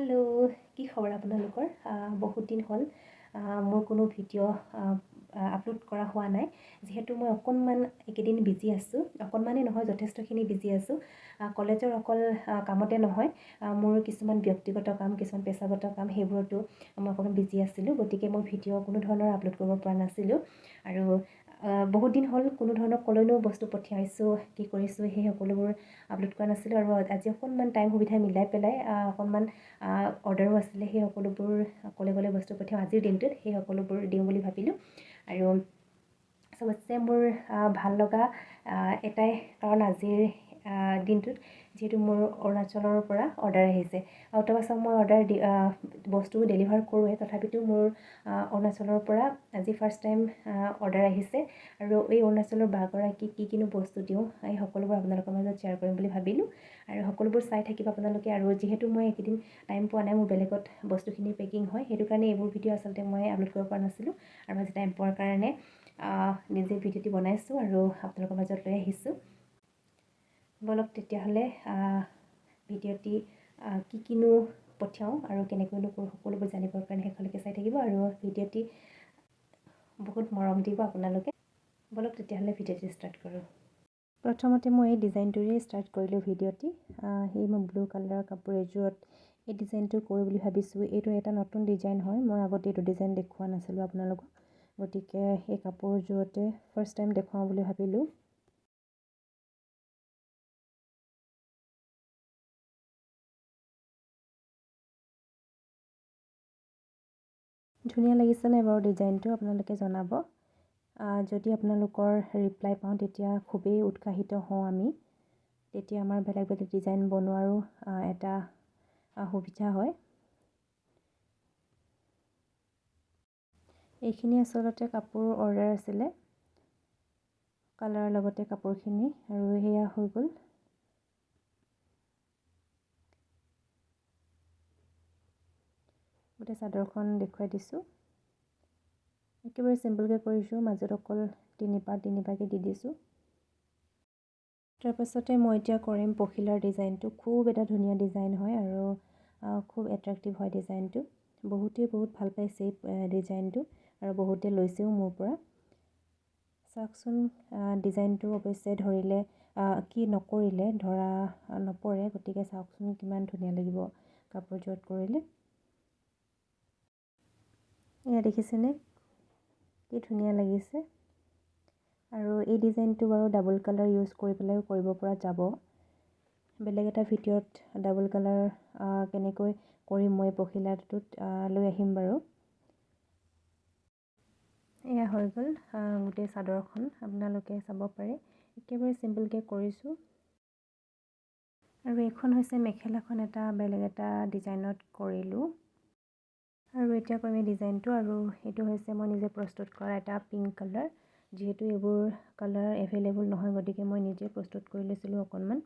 Hello' কি খবৰ আপোনালোকৰ বহুত দিন হ'ল মোৰ কোনো ভিডিঅ' আপলোড কৰা হোৱা নাই যিহেতু মই অকণমান এইকেইদিন বিজি আছোঁ অকণমানেই নহয় যথেষ্টখিনি বিজি আছোঁ কলেজৰ অকল কামতে নহয় মোৰ কিছুমান ব্যক্তিগত কাম কিছুমান পেছাগত কাম সেইবোৰতো মই অকণমান বিজি আছিলোঁ গতিকে মই ভিডিঅ' কোনো ধৰণৰ আপলোড কৰিব পৰা নাছিলোঁ আৰু বহুত দিন হ'ল কোনো ধৰণৰ কলৈনো বস্তু পঠিয়াইছোঁ কি কৰিছোঁ সেই সকলোবোৰ আপলোড কৰা নাছিলোঁ আৰু আজি অকণমান টাইম সুবিধা মিলাই পেলাই অকণমান অৰ্ডাৰো আছিলে সেই সকলোবোৰ কলে বস্তু পঠিয়াওঁ আজিৰ দিনটোত সেই সকলোবোৰ দিওঁ বুলি ভাবিলোঁ আৰু চবতছে মোৰ ভাল লগা এটাই কাৰণ আজিৰ দিনটোত যিহেতু মোৰ অৰুণাচলৰ পৰা অৰ্ডাৰ আহিছে অট'বাছত মই বস্তু ডেলিভাৰ কৰোঁৱে তথাপিতো মোৰ অৰুণাচলৰ পৰা আজি ফাৰ্ষ্ট টাইম অৰ্ডাৰ আহিছে আৰু এই অৰুণাচলৰ বাগৰাকীক কিনো বস্তু দিওঁ এই সকলোবোৰ আপোনালোকৰ মাজত শ্বেয়াৰ কৰিম বুলি ভাবিলোঁ আৰু সকলোবোৰ চাই থাকিব আপোনালোকে আৰু যিহেতু মই এইকেইদিন টাইম পোৱা নাই মোৰ বেলেগত বস্তুখিনি পেকিং হয় সেইটো কাৰণে এইবোৰ ভিডিঅ' আচলতে মই আপলোড কৰিব পৰা নাছিলোঁ আৰু আজি টাইম পোৱাৰ কাৰণে নিজে ভিডিঅ'টি বনাইছোঁ আৰু আপোনালোকৰ মাজত লৈ আহিছোঁ বলক তেতিয়াহ'লে ভিডিঅ'টি কিনো পঠিয়াওঁ আৰু কেনেকৈনো কৰোঁ সকলোবোৰ জানিবৰ কাৰণে শেষলৈকে চাই থাকিব আৰু ভিডিঅ'টি বহুত মৰম দিব আপোনালোকে বলক তেতিয়াহ'লে ভিডিঅ'টি ষ্টাৰ্ট কৰোঁ প্ৰথমতে মই এই ডিজাইনটোৰে ষ্টাৰ্ট কৰিলোঁ ভিডিঅ'টি সেই মই ব্লু কালাৰৰ কাপোৰ এযোৰত এই ডিজাইনটো কৰোঁ বুলি ভাবিছোঁ এইটো এটা নতুন ডিজাইন হয় মই আগতে এইটো ডিজাইন দেখুওৱা নাছিলোঁ আপোনালোকক গতিকে এই কাপোৰযোৰতে ফাৰ্ষ্ট টাইম দেখুৱাওঁ বুলি ভাবিলোঁ ধুনীয়া লাগিছেনে বাৰু ডিজাইনটো আপোনালোকে জনাব যদি আপোনালোকৰ ৰিপ্লাই পাওঁ তেতিয়া খুবেই উৎসাহিত হওঁ আমি তেতিয়া আমাৰ বেলেগ বেলেগ ডিজাইন বনোৱাৰো এটা সুবিধা হয় এইখিনি আচলতে কাপোৰ অৰ্ডাৰ আছিলে কালাৰৰ লগতে কাপোৰখিনি আৰু সেয়া হৈ গ'ল গোটেই চাদৰখন দেখুৱাই দিছোঁ একেবাৰে চিম্পলকৈ কৰিছোঁ মাজত অকল তিনিপাকে দি দিছোঁ তাৰপাছতে মই এতিয়া কৰিম পখিলাৰ ডিজাইনটো খুব এটা ধুনীয়া ডিজাইন হয় আৰু খুব এট্ৰেক্টিভ হয় ডিজাইনটো বহুতেই বহুত ভাল পাইছে এই ডিজাইনটো আৰু বহুতে লৈছেও মোৰ পৰা চাওকচোন ডিজাইনটো অৱশ্যে ধৰিলে কি নকৰিলে ধৰা নপৰে গতিকে চাওকচোন কিমান ধুনীয়া লাগিব কাপোৰযোৰত কৰিলে এয়া দেখিছেনে কি ধুনীয়া লাগিছে আৰু এই ডিজাইনটো বাৰু ডাবল কালাৰ ইউজ কৰি পেলাইও কৰিব পৰা যাব বেলেগ এটা ভিডিঅ'ত ডাবল কালাৰ কেনেকৈ কৰিম মই পখিলাটোত লৈ আহিম বাৰু এয়া হৈ গ'ল গোটেই চাদৰখন আপোনালোকে চাব পাৰে একেবাৰে চিম্পলকৈ কৰিছোঁ আৰু এইখন হৈছে মেখেলাখন এটা বেলেগ এটা ডিজাইনত কৰিলোঁ আৰু এতিয়া কৰিম এই ডিজাইনটো আৰু এইটো হৈছে মই নিজে প্ৰস্তুত কৰা এটা পিংক কালাৰ যিহেতু এইবোৰ কালাৰ এভেইলেবল নহয় গতিকে মই নিজে প্ৰস্তুত কৰি লৈছিলোঁ অকণমান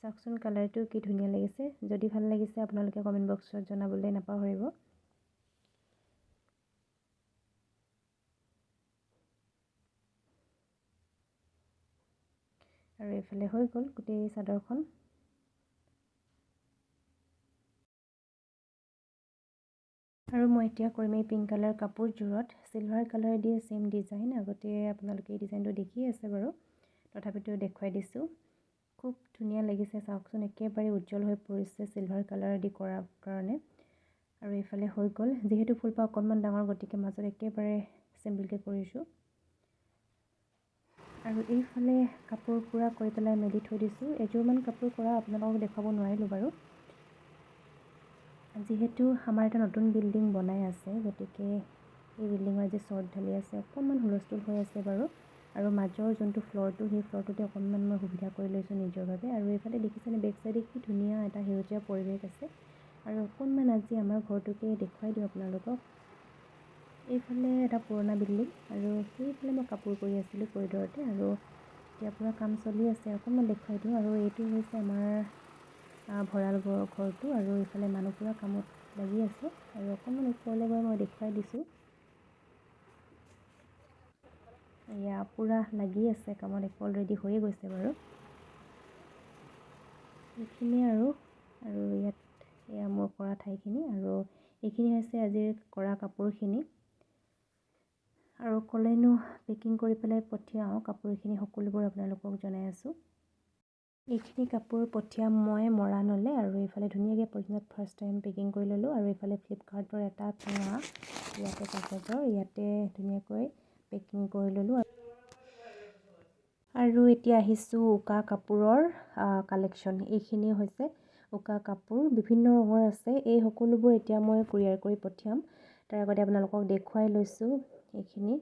চাওকচোন কালাৰটো কি ধুনীয়া লাগিছে যদি ভাল লাগিছে আপোনালোকে কমেণ্ট বক্সত জনাবলৈ নাপাহৰিব আৰু এইফালে হৈ গ'ল গোটেই চাদৰখন আৰু মই এতিয়া কৰিম এই পিংক কালাৰ কাপোৰযোৰত চিলভাৰ কালাৰ দিয়ে ছেম ডিজাইন আগতে আপোনালোকে এই ডিজাইনটো দেখিয়ে আছে বাৰু তথাপিতো দেখুৱাই দিছোঁ খুব ধুনীয়া লাগিছে চাওকচোন একেবাৰে উজ্জ্বল হৈ পৰিছে চিলভাৰ কালাৰ দি কৰাৰ কাৰণে আৰু এইফালে হৈ গ'ল যিহেতু ফুলপাহ অকণমান ডাঙৰ গতিকে মাজত একেবাৰে চিম্পলকৈ কৰিছোঁ আৰু এইফালে কাপোৰ পূৰা কৰি পেলাই মেলি থৈ দিছোঁ এযোৰমান কাপোৰ কৰা আপোনালোকক দেখুৱাব নোৱাৰিলোঁ বাৰু যিহেতু আমাৰ এটা নতুন বিল্ডিং বনাই আছে গতিকে এই বিল্ডিঙৰ আজি চৰ্ট ঢালি আছে অকণমান হুলস্থুল হৈ আছে বাৰু আৰু মাজৰ যোনটো ফ্ল'ৰটো সেই ফ্ল'ৰটোতে অকণমান মই সুবিধা কৰি লৈছোঁ নিজৰ বাবে আৰু এইফালে দেখিছেনে বেক চাইডে কি ধুনীয়া এটা সেউজীয়া পৰিৱেশ আছে আৰু অকণমান আজি আমাৰ ঘৰটোকে দেখুৱাই দিওঁ আপোনালোকক এইফালে এটা পুৰণা বিল্ডিং আৰু সেইফালে মই কাপোৰ কৰি আছিলোঁ কৰিডৰতে আৰু এতিয়া পূৰা কাম চলি আছে অকণমান দেখুৱাই দিওঁ আৰু এইটো হৈছে আমাৰ ভঁৰাল ঘৰটো আৰু এইফালে মানুহ পূৰা কামত লাগি আছে আৰু অকণমান ওপৰলৈ গৈ মই দেখুৱাই দিছোঁ এয়া পূৰা লাগি আছে কামত অলৰেডি হৈয়ে গৈছে বাৰু এইখিনিয়ে আৰু ইয়াত এয়া মোৰ কৰা ঠাইখিনি আৰু এইখিনি হৈছে আজিৰ কৰা কাপোৰখিনি আৰু ক'লেনো পেকিং কৰি পেলাই পঠিয়াওঁ কাপোৰখিনি সকলোবোৰ আপোনালোকক জনাই আছোঁ। এইখিনি কাপোৰ পঠিয়াম মই মৰাণলৈ আৰু এইফালে ধুনীয়াকৈ পলিথিনত ফাৰ্ষ্ট টাইম পেকিং কৰি ল'লোঁ আৰু এইফালে ফ্লিপকাৰ্টৰ এটা টেঙা ইয়াতে কাগজৰ ইয়াতে ধুনীয়াকৈ পেকিং কৰি ল'লোঁ আৰু এতিয়া আহিছোঁ উকা কাপোৰৰ কালেকশ্যন। এইখিনি হৈছে উকা কাপোৰ বিভিন্ন ৰঙৰ আছে। এই সকলোবোৰ এতিয়া মই কুৰিয়াৰ কৰি পঠিয়াম। তাৰ আগতে আপোনালোকক দেখুৱাই লৈছোঁ। এইখিনি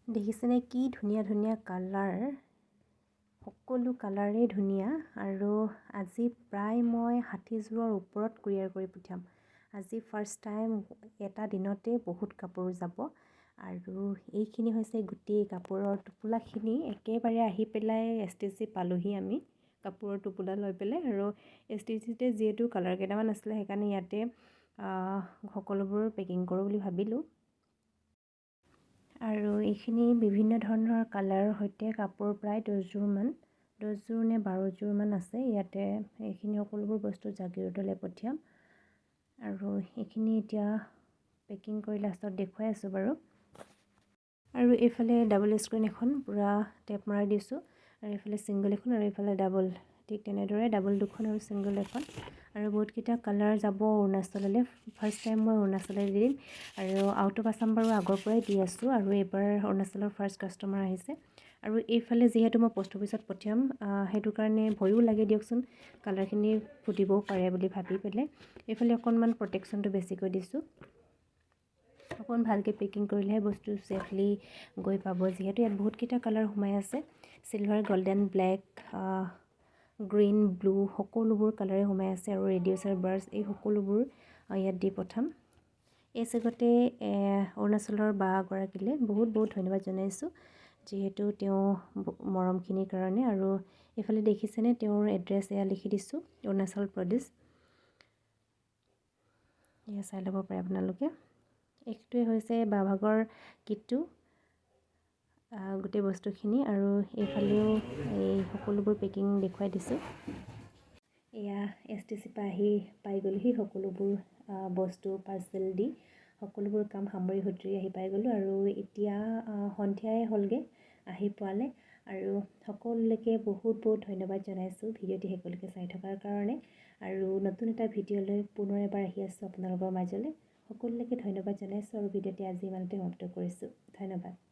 দেখিছেনে কি ধুনীয়া ধুনীয়া কালাৰ, সকলো কালাৰেই ধুনীয়া আৰু আজি প্ৰায় মই 60যোৰৰ ওপৰত কুৰিয়াৰ কৰি পঠিয়াম। আজি ফাৰ্ষ্ট টাইম এটা দিনতে বহুত কাপোৰ যাব আৰু এইখিনি হৈছে গোটেই কাপোৰৰ টোপোলাখিনি একেবাৰে আহি পেলাই STC পালোহি আমি কাপোৰৰ টোপোলা লৈ পেলাই আৰু STCতে যিহেতু কালাৰ কেইটামান আছিলে সেইকাৰণে ইয়াতে সকলোবোৰ পেকিং কৰোঁ বুলি ভাবিলোঁ। আৰু এইখিনি বিভিন্ন ধৰণৰ কালাৰৰ সৈতে কাপোৰ প্ৰায় 10যোৰ নে 12যোৰমান আছে ইয়াতে। এইখিনি সকলোবোৰ বস্তু জাগিৰোডলৈ পঠিয়াম আৰু এইখিনি এতিয়া পেকিং কৰি লাষ্টত দেখুৱাই আছোঁ বাৰু। আৰু এইফালে ডাবল স্ক্ৰীন এখন পূৰা টেপ মৰাই দিছোঁ আৰু এইফালে ছিংগল এখন আৰু এইফালে ডাবল, ঠিক তেনেদৰে ডাবল দুখন আৰু ছিংগল এখন আৰু বহুতকেইটা কালাৰ যাব অৰুণাচললৈ। ফাৰ্ষ্ট টাইম মই অৰুণাচললৈ দিম আৰু আউট অফ আছাম বাৰু আগৰ পৰাই দি আছোঁ আৰু এইবাৰ অৰুণাচলৰ ফাৰ্ষ্ট কাষ্টমাৰ আহিছে। আৰু এইফালে যিহেতু মই পোষ্ট অফিচত পঠিয়াম সেইটো কাৰণে ভয়ো লাগে দিয়কচোন, কালাৰখিনি ফুটিবও পাৰে বুলি ভাবি পেলাই এইফালে অকণমান প্ৰটেকশ্যনটো বেছিকৈ দিছোঁ। অকণ ভালকৈ পেকিং কৰিলেহে বস্তু ছেফলি গৈ পাব, যিহেতু ইয়াত বহুতকেইটা কালাৰ সোমাই আছে। Silver, golden, black, green, blue সকলোবোৰ কালাৰে সোমাই আছে আৰু ৰেডিউচাৰ ব্ৰাছ এই সকলোবোৰ ইয়াত দি পঠাম। এই চেগতে অৰুণাচলৰ বাগৰাকীলৈ বহুত বহুত ধন্যবাদ জনাইছোঁ, যিহেতু তেওঁ মৰমখিনিৰ কাৰণে। আৰু এইফালে দেখিছেনে তেওঁৰ এড্ৰেছ এয়া লিখি দিছোঁ, অৰুণাচল প্ৰদেশ। এয়া চাই ল'ব পাৰে আপোনালোকে। এইটোৱে হৈছে বাভাগৰ কিটটো গোটেই বস্তুখিনি আৰু এইফালেও এই সকলোবোৰ পেকিং দেখুৱাই দিছোঁ। এয়া STC পৰা আহি পাই গ'লোহি সকলোবোৰ বস্তু পাৰ্চেল দি সকলোবোৰ কাম সামৰি সুতৰি আহি পাই গ'লোঁ আৰু এতিয়া সন্ধিয়াই হ'লগৈ আহি পোৱালে। আৰু সকলোলৈকে বহুত বহুত ধন্যবাদ জনাইছোঁ ভিডিঅ'টি শেষলৈকে চাই থকাৰ কাৰণে। আৰু নতুন এটা ভিডিঅ'লৈ পুনৰ এবাৰ আহি আছোঁ আপোনালোকৰ মাজলৈ। সকলোলৈকে ধন্যবাদ জনাইছোঁ আৰু ভিডিঅ'টি আজি ইমানতে সমাপ্ত কৰিছোঁ। ধন্যবাদ।